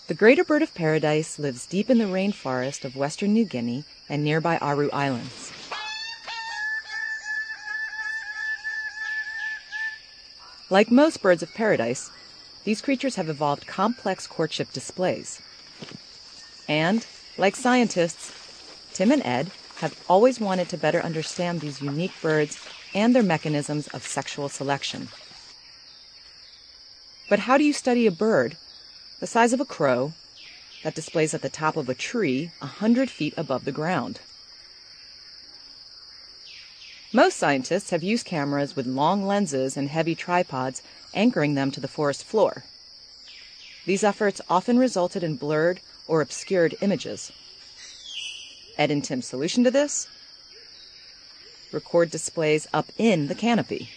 The greater bird of paradise lives deep in the rainforest of western New Guinea and nearby Aru Islands. Like most birds of paradise, these creatures have evolved complex courtship displays. And, like scientists, Tim and Ed have always wanted to better understand these unique birds and their mechanisms of sexual selection. But how do you study a bird the size of a crow that displays at the top of a tree 100 feet above the ground? Most scientists have used cameras with long lenses and heavy tripods anchoring them to the forest floor. These efforts often resulted in blurred or obscured images. Ed and Tim's solution to this? Record displays up in the canopy.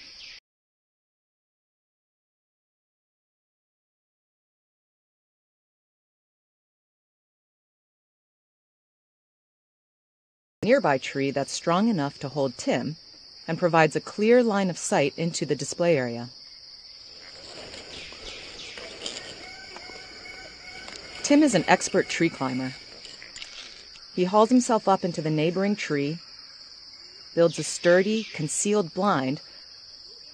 A nearby tree that's strong enough to hold Tim and provides a clear line of sight into the display area. Tim is an expert tree climber. He hauls himself up into the neighboring tree, builds a sturdy, concealed blind,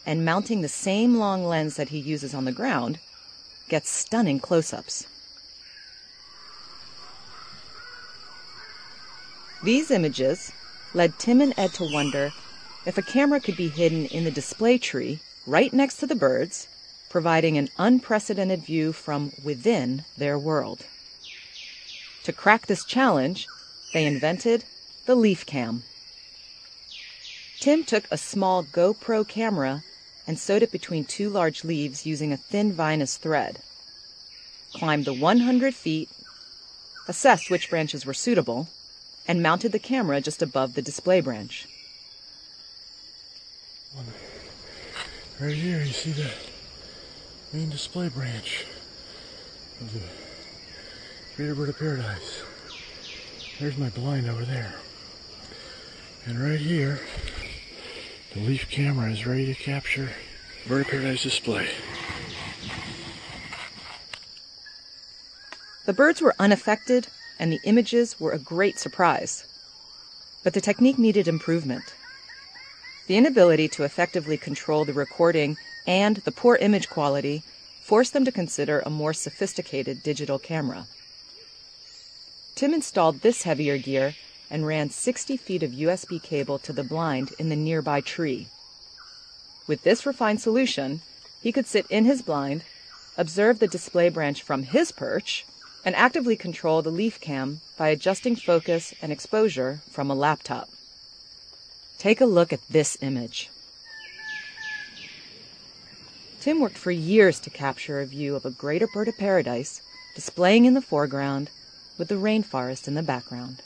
and mounting the same long lens that he uses on the ground, gets stunning close-ups. These images led Tim and Ed to wonder if a camera could be hidden in the display tree right next to the birds, providing an unprecedented view from within their world. To crack this challenge, they invented the LeafCam. Tim took a small GoPro camera and sewed it between two large leaves using a thin vinous thread, climbed the 100 feet, assessed which branches were suitable, and mounted the camera just above the display branch. Right here you see the main display branch of the greater bird of paradise. There's my blind over there. And right here, the leaf camera is ready to capture bird of paradise display. The birds were unaffected, and the images were a great surprise. But the technique needed improvement. The inability to effectively control the recording and the poor image quality forced them to consider a more sophisticated digital camera. Tim installed this heavier gear and ran 60 feet of USB cable to the blind in the nearby tree. With this refined solution, he could sit in his blind, observe the display branch from his perch, and actively control the LeafCam by adjusting focus and exposure from a laptop. Take a look at this image. Tim worked for years to capture a view of a greater bird of paradise displaying in the foreground with the rainforest in the background.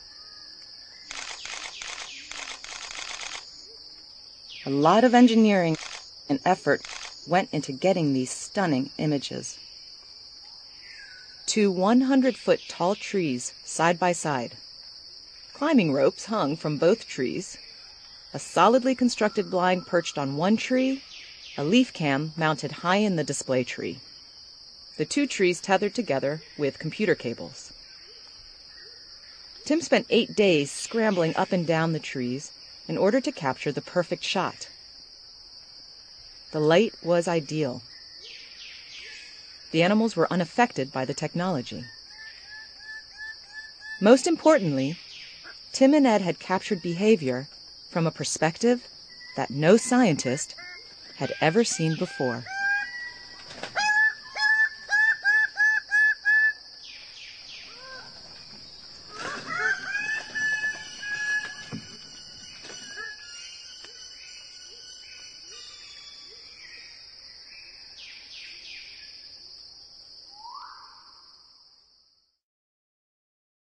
A lot of engineering and effort went into getting these stunning images. Two 100-foot tall trees side by side, climbing ropes hung from both trees, a solidly constructed blind perched on one tree, a LeafCam mounted high in the display tree. The two trees tethered together with computer cables. Tim spent 8 days scrambling up and down the trees in order to capture the perfect shot. The light was ideal. The animals were unaffected by the technology. Most importantly, Tim and Ed had captured behavior from a perspective that no scientist had ever seen before.